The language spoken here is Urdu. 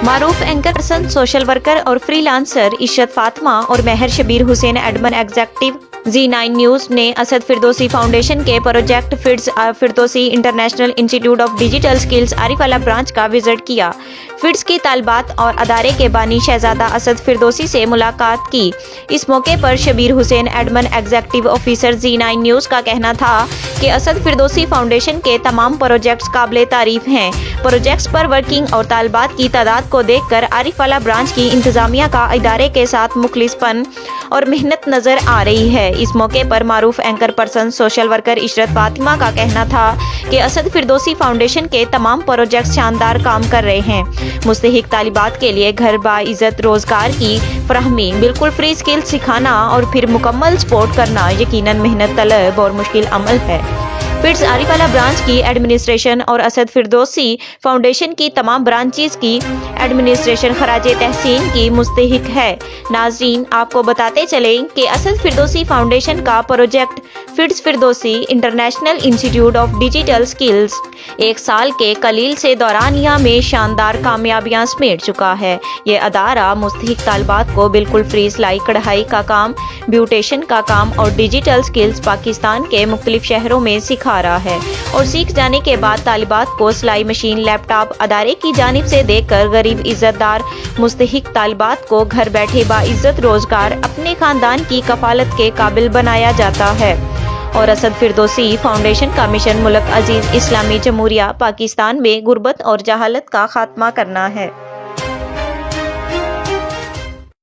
معروف اینکر پرسن، سوشل ورکر اور فری لانسر عشرت فاطمہ اور Mehr Shabbir Hussain admin executive Zee nine news نے اسد فردوسی فاؤنڈیشن کے project Firdausi international institute of digital skills Arifullah branch کا وزٹ کیا۔ فڈس کی طالبات اور ادارے کے بانی شہزادہ اسد فردوسی سے ملاقات کی۔ اس موقع پر Shabbir Hussain admin executive officer زی9 news کا کہنا تھا کہ اسد فردوسی فاؤنڈیشن کے تمام پروجیکٹس قابل تعریف ہیں۔ پروجیکٹس پر ورکنگ اور طالبات کی تعداد کو دیکھ کر آریف اللہ برانچ کی انتظامیہ کا ادارے کے ساتھ مخلص پن اور محنت نظر آ رہی ہے۔ اس موقع پر معروف اینکر پرسن، سوشل ورکر عشرت فاطمہ کا کہنا تھا کہ اسد فردوسی فاؤنڈیشن کے تمام پروجیکٹس شاندار کام کر رہے ہیں۔ مستحق طالبات کے لیے گھر باعزت روزگار کی فراہمی، بالکل فری اسکل سکھانا اور پھر مکمل سپورٹ کرنا یقیناً محنت طلب اور مشکل عمل ہے۔ فڈس آریف اللہ برانچ کی ایڈمنسٹریشن اور اسد فردوسی فاؤنڈیشن کی تمام برانچز کی ایڈمنسٹریشن خراج تحسین کی مستحق ہے۔ ناظرین، آپ کو بتاتے چلیں کہ اسد فردوسی فاؤنڈیشن کا project فڈس Firdausi international institute of digital skills ایک سال کے قلیل سے دورانیہ میں شاندار کامیابیاں سمیٹ چکا ہے۔ یہ ادارہ مستحق طالبات کو بالکل فری سلائی کڑھائی کا کام، بیوٹیشن کا کام اور ڈیجیٹل سکلز پاکستان کے مختلف شہروں میں سکھا رہا ہے، اور سیکھ جانے کے بعد طالبات کو سلائی مشین، لیپ ٹاپ ادارے کی جانب سے دے کر غریب عزت دار مستحق طالبات کو گھر بیٹھے باعزت روزگار اپنے خاندان کی کفالت کے قابل بنایا جاتا ہے۔ اور اسد فردوسی فاؤنڈیشن کا مشن ملک عزیز اسلامی جمہوریہ پاکستان میں غربت اور جہالت کا خاتمہ کرنا ہے۔